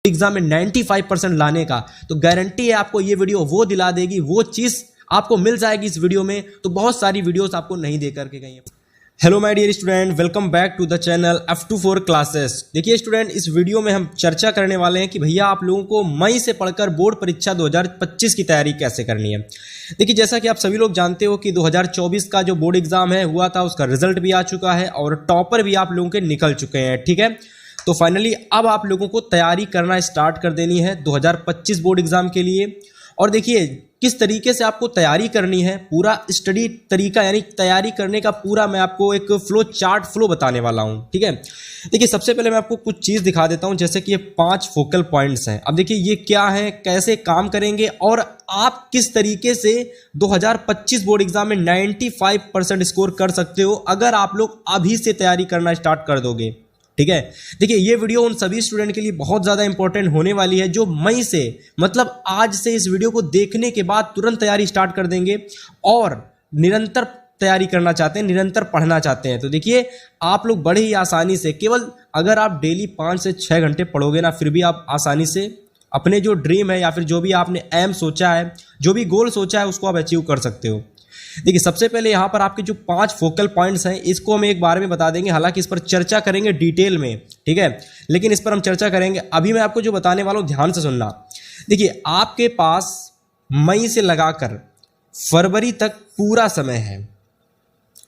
Exam में 95% लाने का, तो गारंटी है आपको ये वीडियो वो दिला देगी, वो चीज़ आपको मिल जाएगी इस वीडियो में, तो बहुत सारी वीडियोस आपको नहीं दे करके गई हैं। Hello my dear student, welcome back to the channel F24 classes. देखिए स्टूडेंट, इस वीडियो में हम चर्चा करने वाले हैं कि भैया आप लोगों को मई से पढ़कर बोर्ड परीक्षा 2025 की तैयारी कैसे करनी है। देखिए जैसा कि आप सभी लोग जानते हो कि 2024 का जो बोर्ड एग्जाम है हुआ था, उसका रिजल्ट भी आ चुका है और टॉपर भी आप लोगों के निकल चुके हैं। ठीक है, तो फाइनली अब आप लोगों को तैयारी करना स्टार्ट कर देनी है 2025 बोर्ड एग्जाम के लिए। और देखिए किस तरीके से आपको तैयारी करनी है, पूरा स्टडी तरीका यानी तैयारी करने का पूरा मैं आपको एक फ्लो बताने वाला हूं। ठीक है, देखिए सबसे पहले मैं आपको कुछ चीज़ दिखा देता हूं, जैसे कि ये 5 फोकल पॉइंट्स हैं। अब देखिए ये क्या है, कैसे काम करेंगे और आप किस तरीके से 2025 बोर्ड एग्जाम में 95% स्कोर कर सकते हो अगर आप लोग अभी से तैयारी करना स्टार्ट कर दोगे। ठीक है, देखिए ये वीडियो उन सभी स्टूडेंट के लिए बहुत ज़्यादा इंपॉर्टेंट होने वाली है जो मई से, मतलब आज से इस वीडियो को देखने के बाद तुरंत तैयारी स्टार्ट कर देंगे और निरंतर तैयारी करना चाहते हैं, निरंतर पढ़ना चाहते हैं। तो देखिए आप लोग बड़े ही आसानी से, केवल अगर आप डेली 5 से 6 घंटे पढ़ोगे ना, फिर भी आप आसानी से अपने जो ड्रीम है या फिर जो भी आपने एम सोचा है, जो भी गोल सोचा है, उसको आप अचीव कर सकते हो। देखिए सबसे पहले यहाँ पर आपके जो 5 फोकल पॉइंट्स हैं, इसको हम एक बार में बता देंगे, हालांकि इस पर चर्चा करेंगे डिटेल में। ठीक है, लेकिन इस पर हम चर्चा करेंगे। अभी मैं आपको जो बताने वाला हूँ ध्यान से सुनना। देखिए आपके पास मई से लगाकर फरवरी तक पूरा समय है।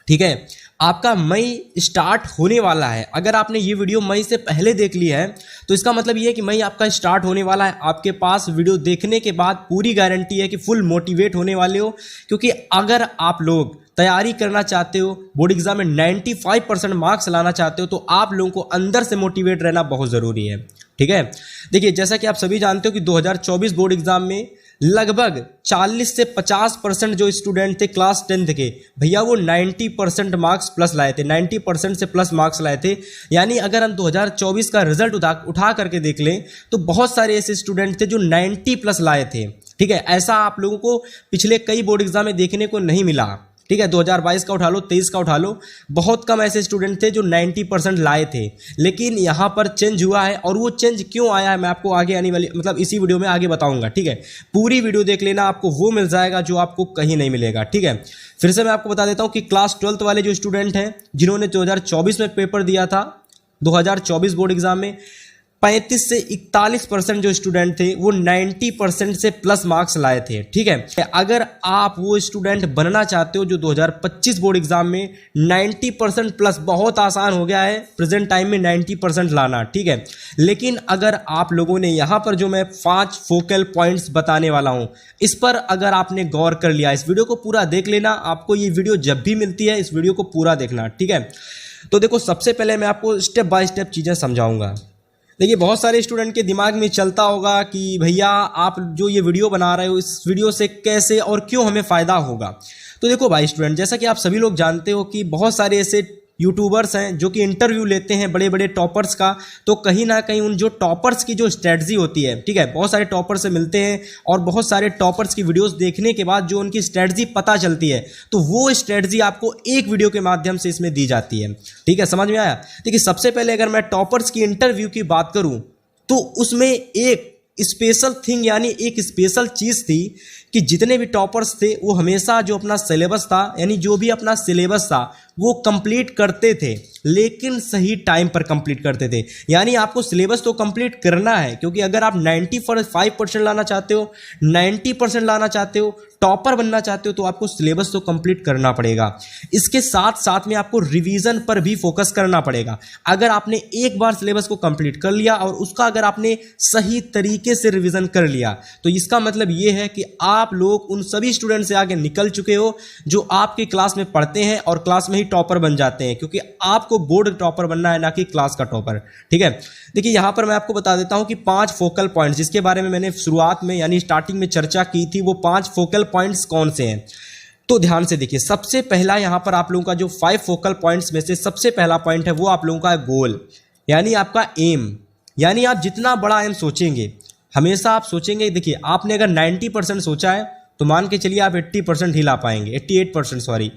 ठीक है, आपका मई स्टार्ट होने वाला है। अगर आपने ये वीडियो मई से पहले देख ली है तो इसका मतलब ये है कि मई आपका स्टार्ट होने वाला है। आपके पास वीडियो देखने के बाद पूरी गारंटी है कि फुल मोटिवेट होने वाले हो, क्योंकि अगर आप लोग तैयारी करना चाहते हो, बोर्ड एग्जाम में 95% मार्क्स लाना चाहते हो, तो आप लोगों को अंदर से मोटिवेट रहना बहुत ज़रूरी है। ठीक है, देखिए जैसा कि आप सभी जानते हो कि 2024 बोर्ड एग्जाम में लगभग 40 से 50% जो स्टूडेंट थे क्लास 10th के, भैया वो 90% मार्क्स प्लस लाए थे, 90% से प्लस मार्क्स लाए थे। यानी अगर हम 2024 का रिजल्ट उठा करके देख लें तो बहुत सारे ऐसे स्टूडेंट थे जो 90 प्लस लाए थे। ठीक है, ऐसा आप लोगों को पिछले कई बोर्ड एग्जाम में देखने को नहीं मिला। ठीक है, 2022 का उठा लो, 23 का उठा लो, बहुत कम ऐसे स्टूडेंट थे जो 90% लाए थे। लेकिन यहाँ पर चेंज हुआ है, और वो चेंज क्यों आया है मैं आपको आगे आने वाली, मतलब इसी वीडियो में आगे बताऊंगा। ठीक है, पूरी वीडियो देख लेना, आपको वो मिल जाएगा जो आपको कहीं नहीं मिलेगा। ठीक है, फिर से मैं आपको बता देता हूँ कि क्लास 12th वाले जो स्टूडेंट हैं जिन्होंने 2024 में पेपर दिया था, 2024 बोर्ड एग्जाम में 35 से 41% जो स्टूडेंट थे वो 90% से प्लस मार्क्स लाए थे। ठीक है, अगर आप वो स्टूडेंट बनना चाहते हो जो 2025 बोर्ड एग्जाम में 90% प्लस, बहुत आसान हो गया है प्रेजेंट टाइम में 90% लाना। ठीक है, लेकिन अगर आप लोगों ने यहाँ पर जो मैं 5 फोकल पॉइंट्स बताने वाला हूँ, इस पर अगर आपने गौर कर लिया, इस वीडियो को पूरा देख लेना। आपको ये वीडियो जब भी मिलती है इस वीडियो को पूरा देखना। ठीक है, तो देखो सबसे पहले मैं आपको स्टेप बाय स्टेप चीज़ें समझाऊंगा। देखिए बहुत सारे स्टूडेंट के दिमाग में चलता होगा कि भैया आप जो ये वीडियो बना रहे हो, इस वीडियो से कैसे और क्यों हमें फ़ायदा होगा। तो देखो भाई स्टूडेंट, जैसा कि आप सभी लोग जानते हो कि बहुत सारे ऐसे यूट्यूबर्स हैं जो कि इंटरव्यू लेते हैं बड़े बड़े टॉपर्स का, तो कहीं ना कहीं उन जो टॉपर्स की जो स्ट्रेटजी होती है, ठीक है, बहुत सारे टॉपर्स से मिलते हैं और बहुत सारे टॉपर्स की वीडियोस देखने के बाद जो उनकी स्ट्रेटजी पता चलती है, तो वो स्ट्रेटजी आपको एक वीडियो के माध्यम से इसमें दी जाती है। ठीक है, समझ में आया। देखिए सबसे पहले अगर मैं टॉपर्स की इंटरव्यू की बात करूं तो उसमें एक स्पेशल थिंग यानी एक स्पेशल चीज़ थी कि जितने भी टॉपर्स थे वो हमेशा जो अपना सिलेबस था, यानी जो भी अपना सिलेबस था वो कंप्लीट करते थे, लेकिन सही टाइम पर कंप्लीट करते थे। यानी आपको सिलेबस तो कंप्लीट करना है, क्योंकि अगर आप 95% लाना चाहते हो, 90% लाना चाहते हो, टॉपर बनना चाहते हो, तो आपको सिलेबस तो कंप्लीट करना पड़ेगा। इसके साथ साथ में आपको रिवीजन पर भी फोकस करना पड़ेगा। अगर आपने एक बार सिलेबस को कंप्लीट कर लिया और उसका अगर आपने सही तरीके से रिवीजन कर लिया, तो इसका मतलब ये है कि आप लोग उन सभी स्टूडेंट से आगे निकल चुके हो जो आपकी क्लास में पढ़ते हैं और क्लास में ही टॉपर बन जाते हैं, क्योंकि आपको बोर्ड टॉपर बनना है, ना कि क्लास का टॉपर। ठीक है, देखिए यहां पर मैं आपको बता देता हूं कि 5 फोकल पॉइंट्स, जिसके बारे में मैंने शुरुआत में यानी स्टार्टिंग में चर्चा की थी, वो 5 फोकल पॉइंट्स कौन से हैं। तो ध्यान से देखिए, सबसे पहला यहां पर आप लोगों का जो 5 फोकल पॉइंट्स में से सबसे पहला पॉइंट है वो आप लोगों का गोल, यानी आपका एम। यानी आप जितना बड़ा एम सोचेंगे, हमेशा आप सोचेंगे, देखिए आपने अगर 90% सोचा है तो मान के चलिए आप 80% ही ला पाएंगे, 88% सॉरी।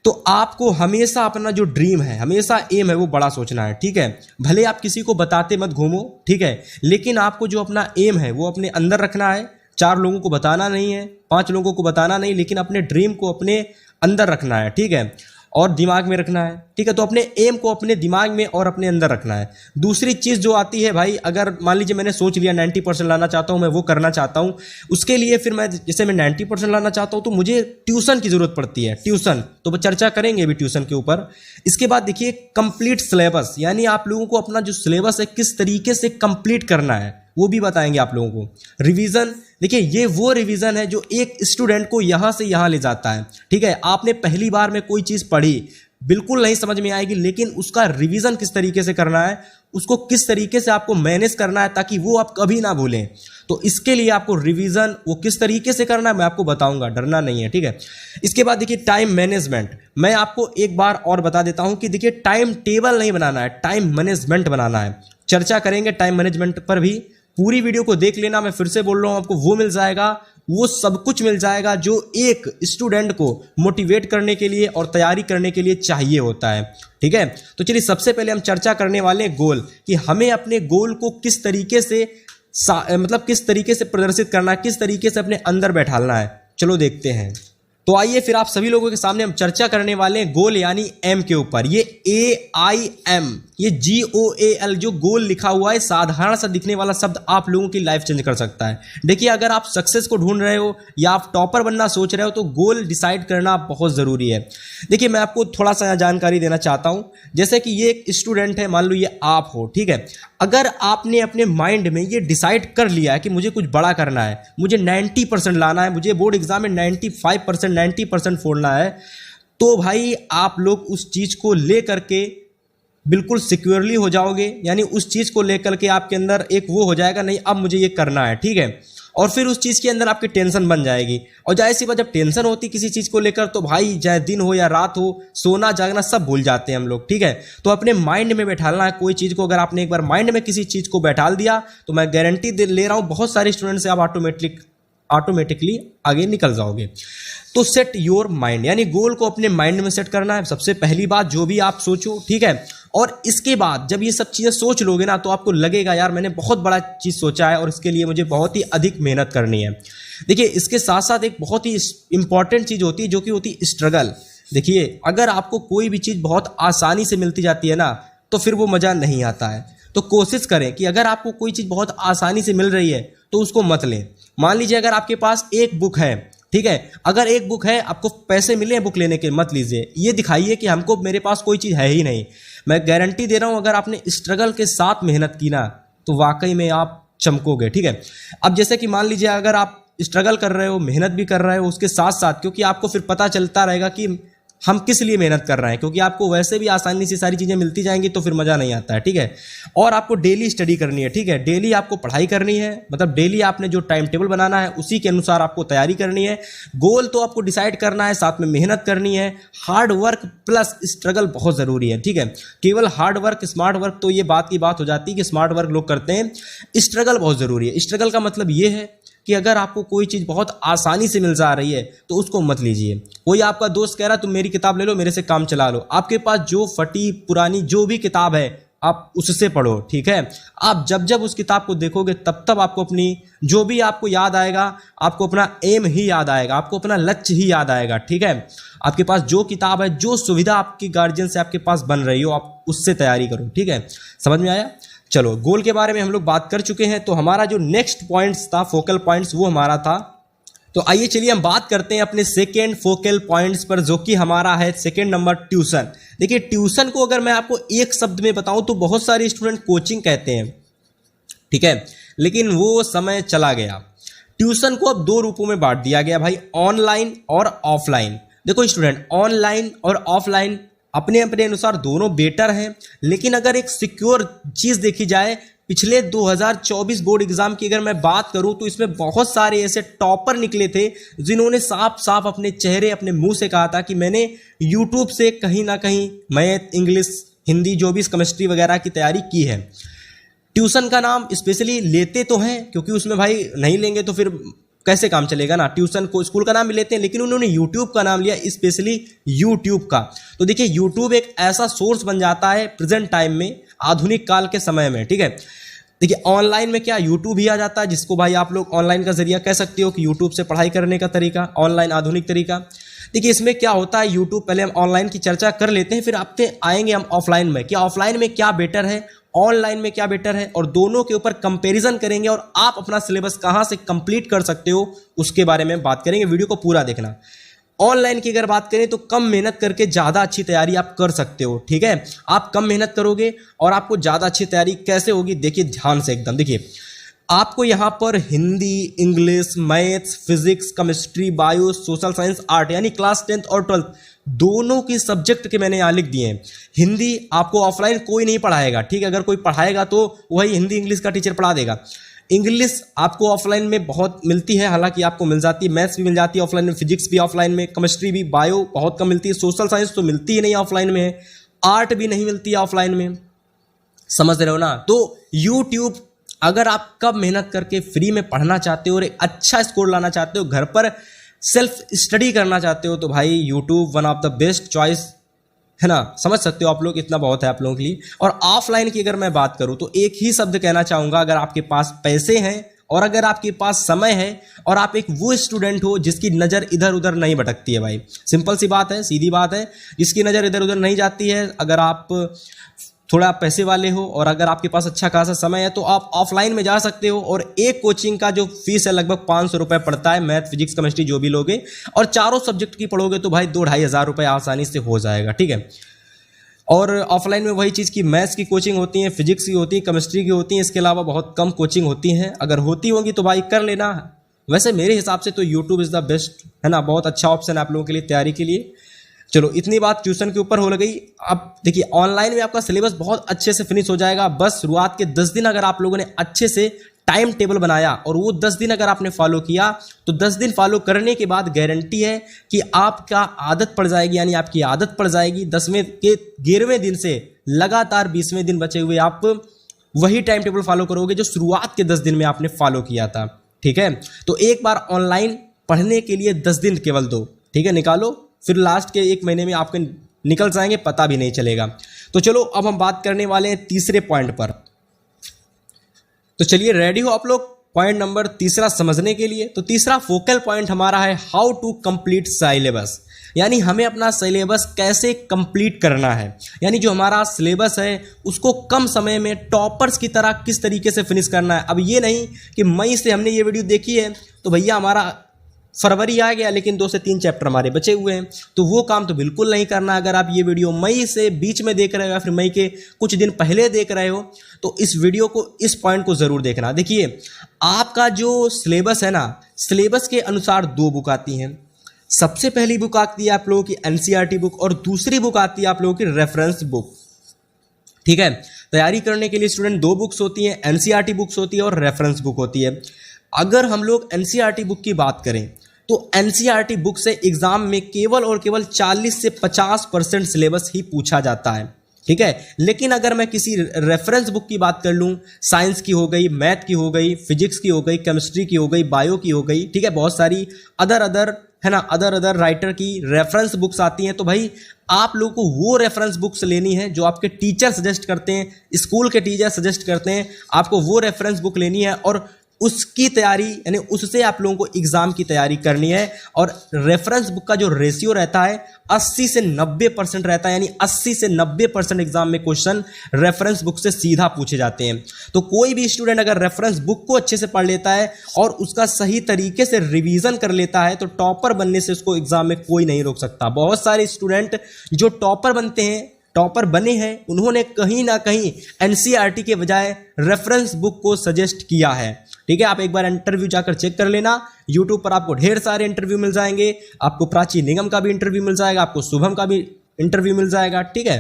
तो आपको हमेशा अपना जो ड्रीम है, हमेशा एम है, वो बड़ा सोचना है, ठीक है। भले आप किसी को बताते मत घूमो, ठीक है, लेकिन आपको जो अपना एम है वो अपने अंदर रखना है। 4 लोगों को बताना नहीं है, 5 लोगों को बताना नहीं, लेकिन अपने ड्रीम को अपने अंदर रखना है, ठीक है, और दिमाग में रखना है, ठीक है। तो अपने एम को अपने दिमाग में और अपने अंदर रखना है। दूसरी चीज़ जो आती है भाई, अगर मान लीजिए मैंने सोच लिया 90% लाना चाहता हूँ, मैं वो करना चाहता हूँ, उसके लिए फिर मैं जैसे मैं 90% लाना चाहता हूँ तो मुझे ट्यूशन की ज़रूरत पड़ती है। ट्यूशन तो वो चर्चा करेंगे अभी ट्यूशन के ऊपर। इसके बाद देखिए कंप्लीट सिलेबस, यानी आप लोगों को अपना जो सिलेबस है किस तरीके से कंप्लीट करना है वो भी बताएंगे आप लोगों को। रिवीजन, देखिए ये वो रिवीजन है जो एक स्टूडेंट को यहाँ से यहाँ ले जाता है, ठीक है। आपने पहली बार में कोई चीज़ पढ़ी, बिल्कुल नहीं समझ में आएगी, लेकिन उसका रिवीजन किस तरीके से करना है, उसको किस तरीके से आपको मैनेज करना है ताकि वो आप कभी ना भूलें। तो इसके लिए आपको रिवीजन वो किस तरीके से करना है मैं आपको बताऊंगा, डरना नहीं है, ठीक है। इसके बाद देखिए टाइम मैनेजमेंट, मैं आपको एक बार और बता देता हूं कि देखिए टाइम टेबल नहीं बनाना है, टाइम मैनेजमेंट बनाना है। चर्चा करेंगे टाइम मैनेजमेंट पर भी, पूरी वीडियो को देख लेना। मैं फिर से बोल रहा हूं, आपको वो मिल जाएगा, वो सब कुछ मिल जाएगा जो एक स्टूडेंट को मोटिवेट करने के लिए और तैयारी करने के लिए चाहिए होता है, ठीक है। तो चलिए सबसे पहले हम चर्चा करने वाले हैं गोल, कि हमें अपने गोल को किस तरीके से मतलब किस तरीके से प्रदर्शित करना है, किस तरीके से अपने अंदर बैठालना है। चलो देखते हैं। तो आइए फिर आप सभी लोगों के सामने हम चर्चा करने वाले हैं गोल यानी एम के ऊपर। ये AIM, ये GOAL जो गोल लिखा हुआ है, साधारण सा दिखने वाला शब्द आप लोगों की लाइफ चेंज कर सकता है। देखिए अगर आप सक्सेस को ढूंढ रहे हो या आप टॉपर बनना सोच रहे हो तो गोल डिसाइड करना बहुत ज़रूरी है। देखिए मैं आपको थोड़ा सा जानकारी देना चाहता हूँ। जैसे कि ये एक स्टूडेंट है, मान लो ये आप हो, ठीक है। अगर आपने अपने माइंड में ये डिसाइड कर लिया है कि मुझे कुछ बड़ा करना है, मुझे 90% लाना है, मुझे बोर्ड एग्जाम में 95% 90% फोड़ना है, तो भाई आप लोग उस चीज़ को ले करके बिल्कुल सिक्योरली हो जाओगे। यानी उस चीज़ को लेकर के आपके अंदर एक वो हो जाएगा, नहीं अब मुझे ये करना है, ठीक है। और फिर उस चीज़ के अंदर आपकी टेंशन बन जाएगी, और जाहिर सी बात जब टेंशन होती किसी चीज़ को लेकर तो भाई चाहे दिन हो या रात हो, सोना जागना सब भूल जाते हैं हम लोग, ठीक है। तो अपने माइंड में बैठालना है कोई चीज़ को। अगर आपने एक बार माइंड में किसी चीज़ को बैठाल दिया तो मैं गारंटी ले रहा हूँ बहुत सारे स्टूडेंट से आप ऑटोमेटिकली आगे निकल जाओगे। तो सेट योर माइंड, यानी गोल को अपने माइंड में सेट करना है सबसे पहली बात, जो भी आप सोचो, ठीक है। और इसके बाद जब ये सब चीज़ें सोच लोगे ना तो आपको लगेगा यार मैंने बहुत बड़ा चीज़ सोचा है और इसके लिए मुझे बहुत ही अधिक मेहनत करनी है। देखिए इसके साथ साथ एक बहुत ही इंपॉर्टेंट चीज़ होती है जो कि होती है स्ट्रगल। देखिए अगर आपको कोई भी चीज़ बहुत आसानी से मिलती जाती है ना तो फिर वो मज़ा नहीं आता है। तो कोशिश करें कि अगर आपको कोई चीज़ बहुत आसानी से मिल रही है तो उसको मत लें। मान लीजिए अगर आपके पास एक बुक है, ठीक है, अगर एक बुक है, आपको पैसे मिले हैं बुक लेने के, मत लीजिए। ये दिखाइए कि हमको मेरे पास कोई चीज़ है ही नहीं। मैं गारंटी दे रहा हूँ अगर आपने स्ट्रगल के साथ मेहनत की ना तो वाकई में आप चमकोगे, ठीक है। अब जैसे कि मान लीजिए अगर आप स्ट्रगल कर रहे हो, मेहनत भी कर रहे हो उसके साथ साथ, क्योंकि आपको फिर पता चलता रहेगा कि हम किस लिए मेहनत कर रहे हैं, क्योंकि आपको वैसे भी आसानी से सारी चीज़ें मिलती जाएंगी तो फिर मज़ा नहीं आता है, ठीक है। और आपको डेली स्टडी करनी है, ठीक है, डेली आपको पढ़ाई करनी है, मतलब डेली आपने जो टाइम टेबल बनाना है उसी के अनुसार आपको तैयारी करनी है। गोल तो आपको डिसाइड करना है, साथ में मेहनत करनी है। हार्ड वर्क प्लस स्ट्रगल बहुत ज़रूरी है, ठीक है। केवल हार्ड वर्क स्मार्ट वर्क तो ये बात की बात हो जाती है कि स्मार्ट वर्क लोग करते हैं, स्ट्रगल बहुत ज़रूरी है। स्ट्रगल का मतलब ये है कि अगर आपको कोई चीज़ बहुत आसानी से मिल जा रही है तो उसको मत लीजिए। कोई आपका दोस्त कह रहा है तुम मेरी किताब ले लो, मेरे से काम चला लो, आपके पास जो फटी पुरानी जो भी किताब है आप उससे पढ़ो, ठीक है। आप जब जब उस किताब को देखोगे तब तब आपको अपनी जो भी आपको याद आएगा, आपको अपना एम ही याद आएगा, आपको अपना लक्ष्य ही याद आएगा, ठीक है। आपके पास जो किताब है, जो सुविधा आपकी गार्जियन से आपके पास बन रही हो, आप उससे तैयारी करो, ठीक है। समझ में आया? चलो गोल के बारे में हम लोग बात कर चुके हैं। तो हमारा जो नेक्स्ट पॉइंट्स था, फोकल पॉइंट्स, वो हमारा था। तो आइए चलिए हम बात करते हैं अपने सेकेंड फोकल पॉइंट्स पर, जो कि हमारा है सेकेंड नंबर ट्यूशन। देखिए ट्यूशन को अगर मैं आपको एक शब्द में बताऊं तो बहुत सारे स्टूडेंट कोचिंग कहते हैं, ठीक है, लेकिन वो समय चला गया। ट्यूशन को अब 2 रूपों में बांट दिया गया भाई, ऑनलाइन और ऑफलाइन। देखो स्टूडेंट, ऑनलाइन और ऑफलाइन अपने अपने अनुसार दोनों बेटर हैं, लेकिन अगर एक सिक्योर चीज़ देखी जाए, पिछले 2024 बोर्ड एग्जाम की अगर मैं बात करूं तो इसमें बहुत सारे ऐसे टॉपर निकले थे जिन्होंने साफ साफ अपने चेहरे अपने मुंह से कहा था कि मैंने यूट्यूब से कहीं ना कहीं मैथ, इंग्लिश, हिंदी, जो भी केमिस्ट्री वगैरह की तैयारी की है। ट्यूशन का नाम स्पेशली लेते तो हैं क्योंकि उसमें भाई नहीं लेंगे तो फिर कैसे काम चलेगा ना, ट्यूशन को स्कूल का नाम भी लेते हैं, लेकिन उन्होंने यूट्यूब का नाम लिया, स्पेशली यूट्यूब का। तो देखिए यूट्यूब एक ऐसा सोर्स बन जाता है प्रेजेंट टाइम में, आधुनिक काल के समय में, ठीक है। देखिए ऑनलाइन में क्या यूट्यूब ही आ जाता है, जिसको भाई आप लोग ऑनलाइन का जरिया कह सकते हो कि यूट्यूब से पढ़ाई करने का तरीका, ऑनलाइन आधुनिक तरीका। देखिए इसमें क्या होता है, यूट्यूब पहले हम ऑनलाइन की चर्चा कर लेते हैं, फिर आपसे आएंगे हम ऑफलाइन में, कि ऑफलाइन में क्या बेटर है, ऑनलाइन में क्या बेटर है, और दोनों के ऊपर कंपैरिजन करेंगे और आप अपना सिलेबस कहां से कंप्लीट कर सकते हो उसके बारे में बात करेंगे। वीडियो को पूरा देखना। ऑनलाइन की अगर बात करें तो कम मेहनत करके ज़्यादा अच्छी तैयारी आप कर सकते हो, ठीक है। आप कम मेहनत करोगे और आपको ज़्यादा अच्छी तैयारी कैसे होगी, देखिए ध्यान से एकदम। देखिए आपको यहाँ पर Hindi, English, maths, physics, chemistry, bio, social science, art, यानी क्लास 10th और 12th दोनों की सब्जेक्ट के मैंने यहाँ लिख दिए हैं। हिंदी आपको ऑफलाइन कोई नहीं पढ़ाएगा, ठीक है, अगर कोई पढ़ाएगा तो वही हिंदी इंग्लिश का टीचर पढ़ा देगा। इंग्लिश आपको ऑफलाइन में बहुत मिलती है, हालांकि आपको मिल जाती है, मैथ्स भी मिल जाती है ऑफलाइन में, फिजिक्स भी ऑफलाइन में, केमिस्ट्री भी, बायो बहुत कम मिलती है, सोशल साइंस तो मिलती ही नहीं ऑफलाइन में है, आर्ट भी नहीं मिलती है ऑफलाइन में, समझ रहे हो ना। तो यूट्यूब अगर आप कब मेहनत करके फ्री में पढ़ना चाहते हो और एक अच्छा स्कोर लाना चाहते हो, घर पर सेल्फ स्टडी करना चाहते हो, तो भाई YouTube one of the best choice है ना, समझ सकते हो आप लोग, इतना बहुत है आप लोगों के लिए। और ऑफलाइन की अगर मैं बात करूं तो एक ही शब्द कहना चाहूंगा, अगर आपके पास पैसे हैं और अगर आपके पास समय है और आप एक वो स्टूडेंट हो जिसकी नज़र इधर उधर नहीं भटकती है, भाई सिंपल सी बात है, सीधी बात है, जिसकी नज़र इधर उधर नहीं जाती है, अगर आप थोड़ा पैसे वाले हो और अगर आपके पास अच्छा खासा समय है तो आप ऑफलाइन में जा सकते हो। और एक कोचिंग का जो फीस है लगभग 500 रुपये पड़ता है, मैथ, फिजिक्स, केमिस्ट्री जो भी लोगे, और चारों सब्जेक्ट की पढ़ोगे तो भाई 2-2.5 हज़ार रुपये आसानी से हो जाएगा, ठीक है। और ऑफलाइन में वही चीज़ की मैथ्स की कोचिंग होती है, फिजिक्स की होती है, केमिस्ट्री की होती है, इसके अलावा बहुत कम कोचिंग होती हैं, अगर होती होंगी तो भाई कर लेना। वैसे मेरे हिसाब से तो यूट्यूब इज़ द बेस्ट, है ना, बहुत अच्छा ऑप्शन है आप लोगों के लिए तैयारी के लिए। चलो इतनी बात ट्यूशन के ऊपर हो गई। अब देखिए ऑनलाइन में आपका सिलेबस बहुत अच्छे से फिनिश हो जाएगा, बस शुरुआत के 10 दिन अगर आप लोगों ने अच्छे से टाइम टेबल बनाया और वो 10 दिन अगर आपने फॉलो किया तो 10 दिन फॉलो करने के बाद गारंटी है कि आपका आदत पड़ जाएगी, यानी आपकी आदत पड़ जाएगी। 10वें के 11वें दिन से लगातार 20वें दिन बचे हुए आप वही टाइम टेबल फॉलो करोगे जो शुरुआत के 10 दिन में आपने फॉलो किया था, ठीक है। तो एक बार ऑनलाइन पढ़ने के लिए 10 दिन केवल दो, ठीक है, निकालो, फिर लास्ट के 1 महीने में आपके निकल जाएंगे, पता भी नहीं चलेगा। तो चलो अब हम बात करने वाले हैं तीसरे पॉइंट पर। तो चलिए रेडी हो आप लोग पॉइंट नंबर तीसरा समझने के लिए। तो तीसरा फोकल पॉइंट हमारा है हाउ टू कंप्लीट सिलेबस, यानी हमें अपना सिलेबस कैसे कंप्लीट करना है, यानी जो हमारा सिलेबस है उसको कम समय में टॉपर्स की तरह किस तरीके से फिनिश करना है। अब ये नहीं कि मई से हमने ये वीडियो देखी है तो भैया हमारा फरवरी आ गया लेकिन 2 से 3 चैप्टर हमारे बचे हुए हैं, तो वो काम तो बिल्कुल नहीं करना। अगर आप ये वीडियो मई से बीच में देख रहे हो या फिर मई के कुछ दिन पहले देख रहे हो तो इस वीडियो को, इस पॉइंट को ज़रूर देखना। देखिए आपका जो सिलेबस है ना, सिलेबस के अनुसार 2 बुक आती हैं। सबसे पहली बुक आती है आप लोगों की एनसीईआरटी बुक और दूसरी बुक आती है आप लोगों की रेफरेंस बुक, ठीक है। तैयारी करने के लिए स्टूडेंट 2 बुक्स होती हैं, एनसीईआरटी बुक्स होती है और रेफरेंस बुक होती है। अगर हम लोग एनसीईआरटी बुक की बात करें तो एनसीईआरटी बुक से एग्जाम में केवल और केवल 40 से 50% सिलेबस ही पूछा जाता है, ठीक है। लेकिन अगर मैं किसी रेफरेंस बुक की बात कर लूँ, साइंस की हो गई, मैथ की हो गई, फिजिक्स की हो गई, केमिस्ट्री की हो गई, बायो की हो गई, ठीक है, बहुत सारी अदर है ना, अदर राइटर की रेफरेंस बुक्स आती हैं, तो भाई आप लोगों को वो रेफरेंस बुक्स लेनी है जो आपके टीचर सजेस्ट करते हैं, स्कूल के टीचर सजेस्ट करते हैं, आपको वो रेफरेंस बुक लेनी है और उसकी तैयारी, यानी उससे आप लोगों को एग्जाम की तैयारी करनी है। और रेफरेंस बुक का जो रेशियो रहता है 80 से 90% रहता है, यानी 80 से 90% एग्जाम में क्वेश्चन रेफरेंस बुक से सीधा पूछे जाते हैं। तो कोई भी स्टूडेंट अगर रेफरेंस बुक को अच्छे से पढ़ लेता है और उसका सही तरीके से रिवीजन कर लेता है तो टॉपर बनने से उसको एग्जाम में कोई नहीं रोक सकता। बहुत सारे स्टूडेंट जो टॉपर बनते हैं, टॉपर बने हैं, उन्होंने कहीं ना कहीं एनसीईआरटी के बजाय रेफरेंस बुक को सजेस्ट किया है, ठीक है। आप एक बार इंटरव्यू जाकर चेक कर लेना, यूट्यूब पर आपको ढेर सारे इंटरव्यू मिल जाएंगे, आपको प्राची निगम का भी इंटरव्यू मिल जाएगा, आपको शुभम का भी इंटरव्यू मिल जाएगा, ठीक है।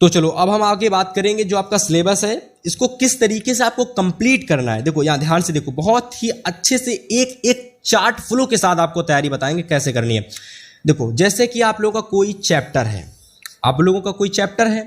तो चलो अब हम आगे बात करेंगे जो आपका सिलेबस है इसको किस तरीके से आपको कंप्लीट करना है। देखो यहाँ ध्यान से देखो, बहुत ही अच्छे से एक एक चार्ट फ्लो के साथ आपको तैयारी बताएंगे कैसे करनी है। देखो जैसे कि आप लोगों का कोई चैप्टर है,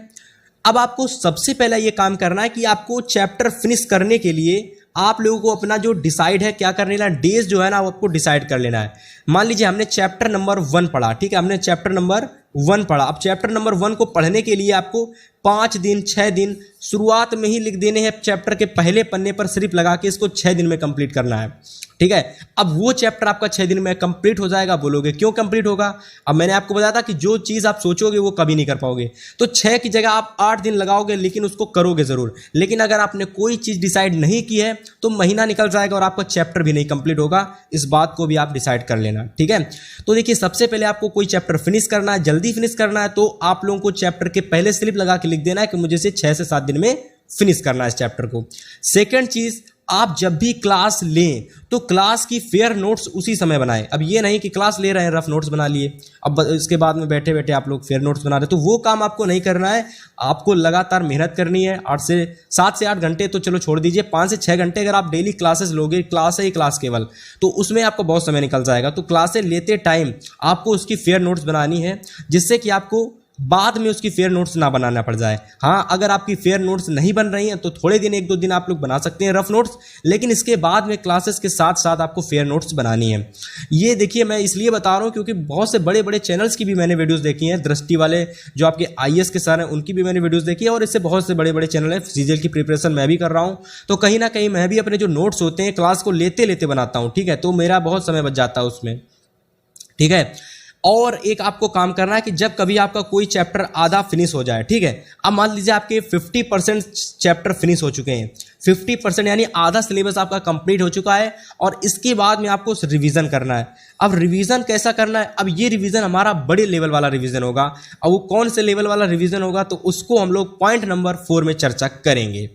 अब आपको सबसे पहला ये काम करना है कि आपको चैप्टर फिनिश करने के लिए आप लोगों को अपना जो डिसाइड है क्या कर लेना, डेज जो है ना वो आपको डिसाइड कर लेना है। मान लीजिए हमने चैप्टर नंबर 1 पढ़ा, ठीक है, हमने चैप्टर नंबर 1 पढ़ा। अब चैप्टर नंबर 1 को पढ़ने के लिए आपको 5 दिन 6 दिन शुरुआत में ही लिख देने हैं। चैप्टर के पहले पन्ने पर सिर्फ लगा के इसको 6 दिन में कंप्लीट करना है, ठीक है। अब वो चैप्टर आपका 6 दिन में कंप्लीट हो जाएगा। बोलोगे क्यों कंप्लीट होगा? अब मैंने आपको बताया था कि जो चीज़ आप सोचोगे वो कभी नहीं कर पाओगे। तो 6 की जगह आप 8 दिन लगाओगे, लेकिन उसको करोगे ज़रूर। लेकिन अगर आपने कोई चीज़ डिसाइड नहीं की है तो महीना निकल जाएगा और आपका चैप्टर भी नहीं कंप्लीट होगा। इस बात को भी आप डिसाइड कर लेना, ठीक है। तो देखिए, सबसे पहले आपको कोई चैप्टर फिनिश करना है, जल्दी फिनिश करना है, तो आप लोगों को चैप्टर के पहले स्लिप लगा के लिख देना है कि मुझे इसे 6 से 7 दिन में फिनिश करना है इस चैप्टर को। सेकेंड चीज़, आप जब भी क्लास लें तो क्लास की फेयर नोट्स उसी समय बनाएं। अब ये नहीं कि क्लास ले रहे हैं रफ नोट्स बना लिए, अब इसके बाद में बैठे बैठे आप लोग फेयर नोट्स बना रहे, तो वो काम आपको नहीं करना है। आपको लगातार मेहनत करनी है। 7 से 8 घंटे तो चलो छोड़ दीजिए, 5 से 6 घंटे अगर आप डेली क्लासेस लोगे, क्लास है क्लास केवल, तो उसमें आपको बहुत समय निकल जाएगा। तो क्लासें लेते टाइम आपको उसकी फेयर नोट्स बनानी है, जिससे कि आपको बाद में उसकी फेयर नोट्स ना बनाना पड़ जाए। हाँ, अगर आपकी फेयर नोट्स नहीं बन रही हैं तो थोड़े दिन 1-2 दिन आप लोग बना सकते हैं रफ नोट्स, लेकिन इसके बाद में क्लासेस के साथ साथ आपको फेयर नोट्स बनानी है। ये देखिए, मैं इसलिए बता रहा हूँ क्योंकि बहुत से बड़े बड़े चैनल्स की भी मैंने वीडियोस देखी हैं। दृष्टि वाले जो आपके IAS के सर हैं उनकी भी मैंने वीडियोस देखी है, और इससे बहुत से बड़े बड़े चैनल हैं। सीजीएल की प्रिपरेशन मैं भी कर रहा हूँ, तो कहीं ना कहीं मैं भी अपने जो नोट्स होते हैं क्लास को लेते लेते बनाता हूँ, ठीक है। तो मेरा बहुत समय बच जाता है उसमें, ठीक है। और एक आपको काम करना है कि जब कभी आपका कोई चैप्टर आधा फिनिश हो जाए, ठीक है। अब मान लीजिए आपके 50% चैप्टर फिनिश हो चुके हैं, 50% यानी आधा सिलेबस आपका कंप्लीट हो चुका है, और इसके बाद में आपको रिवीजन करना है। अब रिवीजन कैसा करना है? अब ये रिवीजन हमारा बड़े लेवल वाला रिवीजन होगा। अब वो कौन से लेवल वाला रिवीजन होगा, तो उसको हम लोग पॉइंट नंबर 4 में चर्चा करेंगे।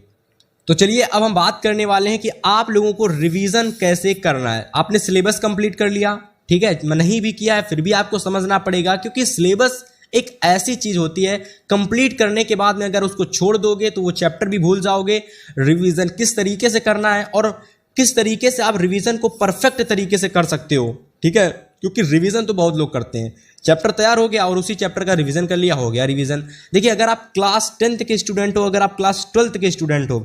तो चलिए अब हम बात करने वाले हैं कि आप लोगों को रिवीजन कैसे करना है। आपने सिलेबस कंप्लीट कर लिया, ठीक है, नहीं भी किया है फिर भी आपको समझना पड़ेगा, क्योंकि सिलेबस एक ऐसी चीज होती है, कंप्लीट करने के बाद में अगर उसको छोड़ दोगे तो वो चैप्टर भी भूल जाओगे। रिवीजन किस तरीके से करना है और किस तरीके से आप रिवीजन को परफेक्ट तरीके से कर सकते हो, ठीक है। क्योंकि रिवीजन तो बहुत लोग करते हैं, चैप्टर तैयार हो गया और उसी चैप्टर का रिवीजन कर लिया, हो गया रिवीजन। देखिए, अगर आप क्लास 10th के स्टूडेंट हो, अगर आप क्लास 12th के स्टूडेंट हो,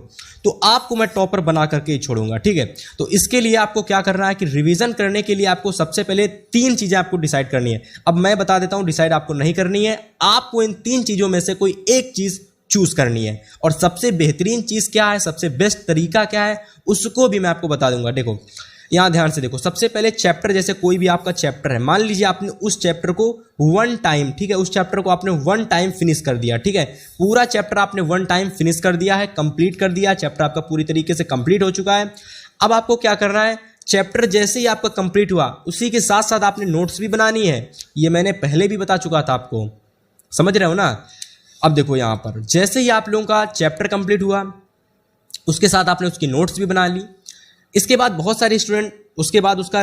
तो आपको मैं टॉपर बना करके ही छोड़ूंगा, ठीक है। तो इसके लिए आपको क्या करना है कि रिवीजन करने के लिए आपको सबसे पहले 3 चीजें आपको डिसाइड करनी है। अब मैं बता देता हूं, डिसाइड आपको नहीं करनी है, आपको इन 3 चीजों में से कोई एक चीज चूज करनी है। और सबसे बेहतरीन चीज क्या है, सबसे बेस्ट तरीका क्या है, उसको भी मैं आपको बता दूंगा। देखो, यहां ध्यान से देखो, सबसे पहले चैप्टर, जैसे कोई भी आपका चैप्टर है, मान लीजिए आपने उस चैप्टर को 1 टाइम, ठीक है, उस चैप्टर को आपने 1 टाइम फिनिश कर दिया, ठीक है, पूरा चैप्टर आपने 1 टाइम फिनिश कर दिया है, कंप्लीट कर दिया, चैप्टर आपका पूरी तरीके से कंप्लीट हो चुका है। अब आपको क्या करना है, चैप्टर जैसे ही आपका कंप्लीट हुआ उसी के साथ साथ आपने नोट्स भी बनानी है। ये मैंने पहले भी बता चुका था आपको, समझ रहे हो ना। अब देखो, यहां पर जैसे ही आप लोगों का चैप्टर कंप्लीट हुआ उसके साथ आपने उसकी नोट्स भी बना ली। इसके बाद बहुत सारे स्टूडेंट उसके बाद उसका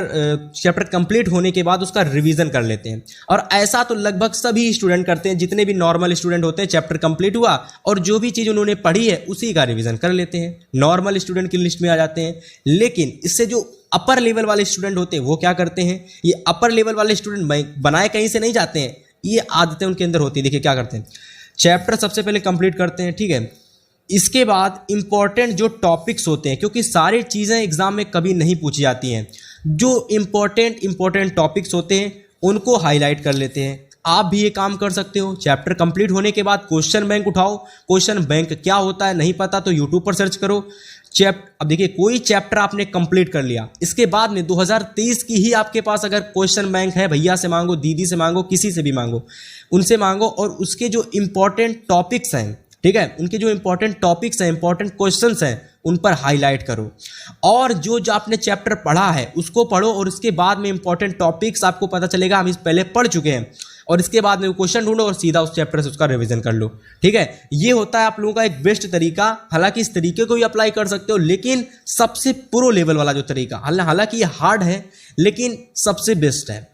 चैप्टर कंप्लीट होने के बाद उसका रिवीजन कर लेते हैं, और ऐसा तो लगभग सभी स्टूडेंट करते हैं। जितने भी नॉर्मल स्टूडेंट होते हैं, चैप्टर कंप्लीट हुआ और जो भी चीज़ उन्होंने पढ़ी है उसी का रिवीजन कर लेते हैं, नॉर्मल स्टूडेंट की लिस्ट में आ जाते हैं। लेकिन इससे जो अपर लेवल वाले स्टूडेंट होते हैं वो क्या करते हैं, ये अपर लेवल वाले स्टूडेंट बनाए कहीं से नहीं जाते हैं, ये आदतें उनके अंदर होती है। देखिए क्या करते हैं, चैप्टर सबसे पहले कंप्लीट करते हैं, ठीक है। इसके बाद इंपॉर्टेंट जो टॉपिक्स होते हैं, क्योंकि सारी चीज़ें एग्जाम में कभी नहीं पूछी जाती हैं, जो इंपॉर्टेंट टॉपिक्स होते हैं उनको हाईलाइट कर लेते हैं। आप भी ये काम कर सकते हो। चैप्टर कंप्लीट होने के बाद क्वेश्चन बैंक उठाओ। क्वेश्चन बैंक क्या होता है नहीं पता तो यूट्यूब पर सर्च करो। अब देखिए, कोई चैप्टर आपने कंप्लीट कर लिया, इसके बाद में 2023 की ही आपके पास अगर क्वेश्चन बैंक है, भैया से मांगो, दीदी से मांगो, किसी से भी मांगो, उनसे मांगो, और उसके जो इंपॉर्टेंट टॉपिक्स हैं, ठीक है, उनके जो इंपॉर्टेंट टॉपिक्स हैं, इंपॉर्टेंट क्वेश्चंस हैं, उन पर हाईलाइट करो। और जो आपने चैप्टर पढ़ा है उसको पढ़ो, और उसके बाद में इंपॉर्टेंट टॉपिक्स आपको पता चलेगा हम इस पहले पढ़ चुके हैं, और इसके बाद में क्वेश्चन ढूंढो और सीधा उस चैप्टर से उसका रिवीजन कर लो, ठीक है। ये होता है आप लोगों का एक बेस्ट तरीका। हालांकि इस तरीके को भी अप्लाई कर सकते हो, लेकिन सबसे प्रो लेवल वाला जो तरीका, हालांकि ये हार्ड है लेकिन सबसे बेस्ट है।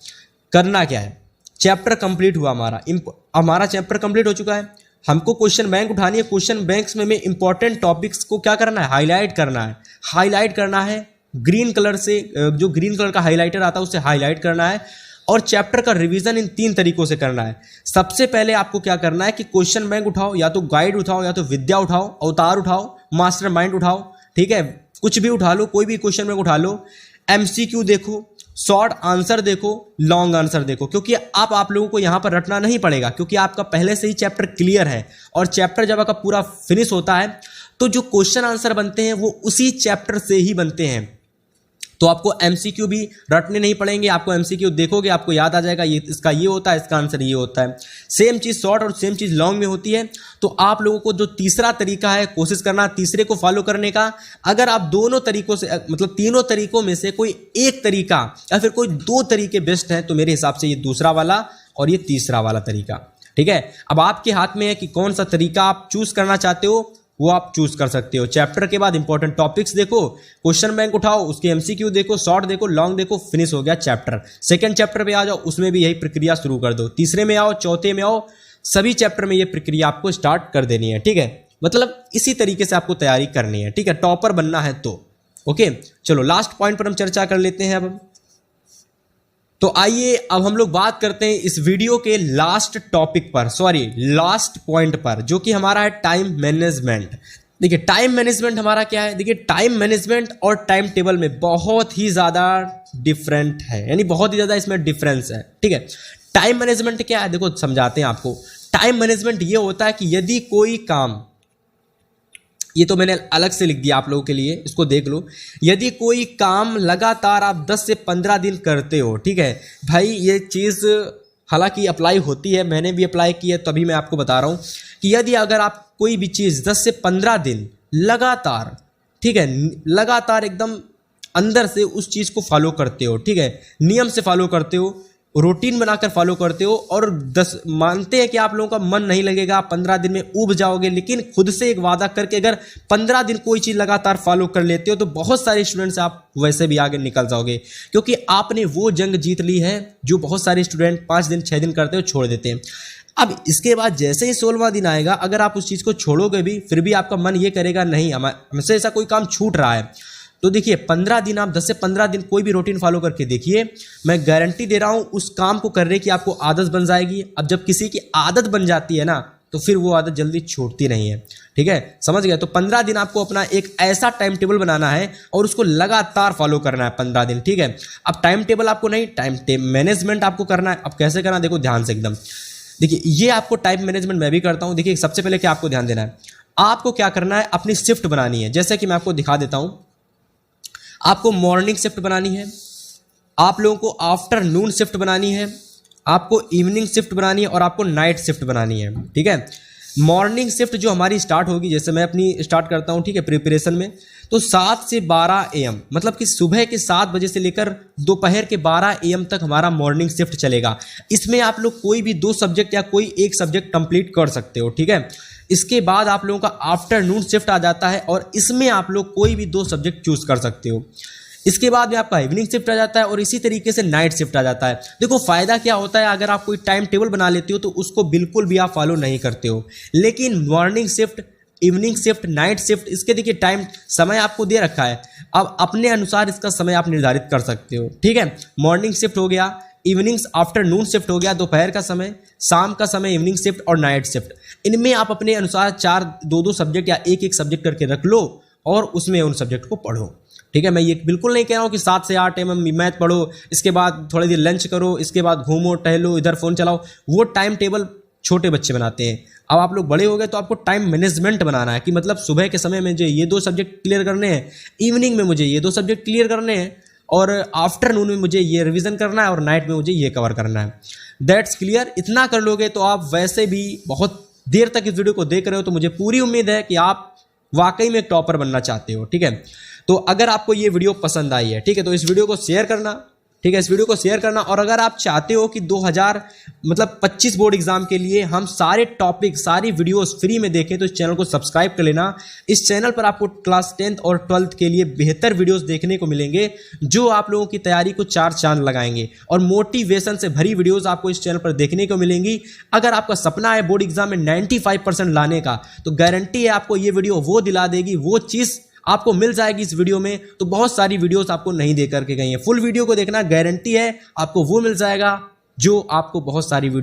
करना क्या है, चैप्टर कंप्लीट हुआ, हमारा चैप्टर कंप्लीट हो चुका है, हमको क्वेश्चन बैंक उठानी है। क्वेश्चन बैंक्स में इंपॉर्टेंट टॉपिक्स को क्या करना है, हाईलाइट करना है। हाईलाइट करना है ग्रीन कलर से, जो ग्रीन कलर का हाईलाइटर आता है उससे हाईलाइट करना है। और चैप्टर का रिवीजन इन 3 तरीकों से करना है। सबसे पहले आपको क्या करना है कि क्वेश्चन बैंक उठाओ, या तो गाइड उठाओ, या तो विद्या उठाओ, अवतार उठाओ, मास्टर माइंड उठाओ, ठीक है, कुछ भी उठा लो, कोई भी क्वेश्चन बैंक उठा लो, एमसीक्यू देखो, शॉर्ट आंसर देखो, लॉन्ग आंसर देखो, क्योंकि अब आप लोगों को यहां पर रटना नहीं पड़ेगा, क्योंकि आपका पहले से ही चैप्टर क्लियर है। और चैप्टर जब आपका पूरा फिनिश होता है तो जो क्वेश्चन आंसर बनते हैं वो उसी चैप्टर से ही बनते हैं। तो आपको एमसीक्यू भी रटने नहीं पड़ेंगे, आपको एमसीक्यू देखोगे आपको याद आ जाएगा, ये इसका ये होता है, इसका आंसर ये होता है। सेम चीज़ शॉर्ट और सेम चीज़ लॉन्ग में होती है। तो आप लोगों को जो तीसरा तरीका है, कोशिश करना तीसरे को फॉलो करने का। अगर आप दोनों तरीकों से, मतलब तीनों तरीकों में से कोई एक तरीका या फिर कोई 2 तरीके बेस्ट हैं, तो मेरे हिसाब से ये दूसरा वाला और ये तीसरा वाला तरीका, ठीक है। अब आपके हाथ में है कि कौन सा तरीका आप चूज करना चाहते हो, वो आप चूज कर सकते हो। चैप्टर के बाद इंपॉर्टेंट टॉपिक्स देखो, क्वेश्चन बैंक उठाओ, उसके एमसीक्यू देखो, शॉर्ट देखो, लॉन्ग देखो, फिनिश हो गया चैप्टर। सेकंड चैप्टर पे आ जाओ, उसमें भी यही प्रक्रिया शुरू कर दो। तीसरे में आओ, चौथे में आओ, सभी चैप्टर में ये प्रक्रिया आपको स्टार्ट कर देनी है, ठीक है। मतलब इसी तरीके से आपको तैयारी करनी है, ठीक है, टॉपर बनना है तो। ओके, चलो लास्ट पॉइंट पर हम चर्चा कर लेते हैं अब। तो आइए अब हम लोग बात करते हैं इस वीडियो के लास्ट टॉपिक पर, सॉरी लास्ट पॉइंट पर, जो कि हमारा है टाइम मैनेजमेंट। देखिए टाइम मैनेजमेंट हमारा क्या है, देखिए टाइम मैनेजमेंट और टाइम टेबल में बहुत ही ज़्यादा डिफरेंट है, यानी बहुत ही ज़्यादा इसमें डिफरेंस है, ठीक है। टाइम मैनेजमेंट क्या है, देखो समझाते हैं आपको। टाइम मैनेजमेंट ये होता है कि यदि कोई काम, ये तो मैंने अलग से लिख दिया आप लोगों के लिए, इसको देख लो। यदि कोई काम लगातार आप 10 से 15 दिन करते हो, ठीक है भाई, ये चीज़ हालांकि अप्लाई होती है, मैंने भी अप्लाई की है, तभी मैं आपको बता रहा हूँ कि यदि अगर आप कोई भी चीज़ 10 से 15 दिन लगातार, ठीक है, लगातार एकदम अंदर से उस चीज़ को फॉलो करते हो, ठीक है, नियम से फॉलो करते हो, रूटीन बनाकर फॉलो करते हो, और 10 मानते हैं कि आप लोगों का मन नहीं लगेगा, 15 दिन में ऊब जाओगे, लेकिन खुद से एक वादा करके अगर 15 दिन कोई चीज़ लगातार फॉलो कर लेते हो तो बहुत सारे स्टूडेंट्स आप वैसे भी आगे निकल जाओगे, क्योंकि आपने वो जंग जीत ली है जो बहुत सारे स्टूडेंट 5 दिन 6 दिन करते हो छोड़ देते हैं। अब इसके बाद जैसे ही 16वां दिन आएगा, अगर आप उस चीज़ को छोड़ोगे भी, फिर भी आपका मन ये करेगा नहीं हमसे ऐसा कोई काम छूट रहा है। तो देखिए 15 दिन, आप 10 से 15 दिन कोई भी रूटीन फॉलो करके देखिए, मैं गारंटी दे रहा हूं उस काम को करने की आपको आदत बन जाएगी। अब जब किसी की आदत बन जाती है ना, तो फिर वो आदत जल्दी छूटती नहीं है, ठीक है, समझ गए। तो 15 दिन आपको अपना एक ऐसा टाइम टेबल बनाना है और उसको लगातार फॉलो करना है 15 दिन, ठीक है। अब टाइम टेबल आपको नहीं, टाइम मैनेजमेंट आपको करना है। अब कैसे करना, देखो ध्यान से एकदम, देखिए ये आपको टाइम मैनेजमेंट मैं भी करता हूं। देखिए सबसे पहले क्या आपको ध्यान देना है, आपको क्या करना है, अपनी शिफ्ट बनानी है। जैसे कि मैं आपको दिखा देता हूं, आपको मॉर्निंग शिफ्ट बनानी है, आप लोगों को आफ्टरनून शिफ्ट बनानी है, आपको इवनिंग शिफ्ट बनानी है, और आपको नाइट शिफ्ट बनानी है, ठीक है। मॉर्निंग शिफ्ट जो हमारी स्टार्ट होगी, जैसे मैं अपनी स्टार्ट करता हूं, ठीक है, प्रिपरेशन में, तो 7 से 12 AM, मतलब कि सुबह के 7 बजे से लेकर दोपहर के 12 AM तक हमारा मॉर्निंग शिफ्ट चलेगा। इसमें आप लोग कोई भी 2 सब्जेक्ट या कोई एक सब्जेक्ट कंप्लीट कर सकते हो, ठीक है। इसके बाद आप लोगों का आफ्टरनून शिफ्ट आ जाता है, और इसमें आप लोग कोई भी 2 सब्जेक्ट चूज कर सकते हो। इसके बाद में आपका इवनिंग शिफ्ट आ जाता है, और इसी तरीके से नाइट शिफ्ट आ जाता है। देखो फायदा क्या होता है, अगर आप कोई टाइम टेबल बना लेते हो तो उसको बिल्कुल भी आप फॉलो नहीं करते हो, लेकिन morning shift, evening shift, night shift, इसके देखिए टाइम समय आपको दे रखा है, अब अपने अनुसार इसका समय आप निर्धारित कर सकते हो, ठीक है। मॉर्निंग शिफ्ट हो गया, इवनिंग आफ्टरनून शिफ्ट हो गया, दोपहर का समय, शाम का समय इवनिंग शिफ्ट और नाइट शिफ्ट। इनमें आप अपने अनुसार 2-2 सब्जेक्ट या एक सब्जेक्ट करके रख लो, और उसमें उन सब्जेक्ट को पढ़ो, ठीक है। मैं ये बिल्कुल नहीं कह रहा हूँ कि 7 से 8 AM मैथ पढ़ो, इसके बाद थोड़ी देर लंच करो, इसके बाद घूमो टहलो, इधर फोन चलाओ। वो टाइम टेबल छोटे बच्चे बनाते हैं। अब आप लोग बड़े हो गए तो आपको टाइम मैनेजमेंट बनाना है कि मतलब सुबह के समय में मुझे ये 2 सब्जेक्ट क्लियर करने हैं, इवनिंग में मुझे ये 2 सब्जेक्ट क्लियर करने हैं, और आफ्टरनून में मुझे ये रिवीजन करना है, और नाइट में मुझे ये कवर करना है। That's clear. इतना कर लोगे तो आप वैसे भी बहुत देर तक इस वीडियो को देख रहे हो, तो मुझे पूरी उम्मीद है कि आप वाकई में एक टॉपर बनना चाहते हो, ठीक है। तो अगर आपको ये वीडियो पसंद आई है, ठीक है, तो इस वीडियो को शेयर करना, ठीक है, इस वीडियो को शेयर करना। और अगर आप चाहते हो कि 2025 बोर्ड एग्जाम के लिए हम सारे टॉपिक, सारी वीडियोस फ्री में देखें, तो इस चैनल को सब्सक्राइब कर लेना। इस चैनल पर आपको क्लास 10th और 12th के लिए बेहतर वीडियोस देखने को मिलेंगे, जो आप लोगों की तैयारी को 4 चांद लगाएंगे, और मोटिवेशन से भरी वीडियोस आपको इस चैनल पर देखने को मिलेंगी। अगर आपका सपना है बोर्ड एग्जाम में 95% लाने का, तो गारंटी है आपको ये वीडियो वो दिला देगी, वो चीज़ आपको मिल जाएगी इस वीडियो में। तो बहुत सारी वीडियोस आपको नहीं दे करके गई हैं। फुल वीडियो को देखना, गारंटी है आपको वो मिल जाएगा जो आपको बहुत सारी वीडियो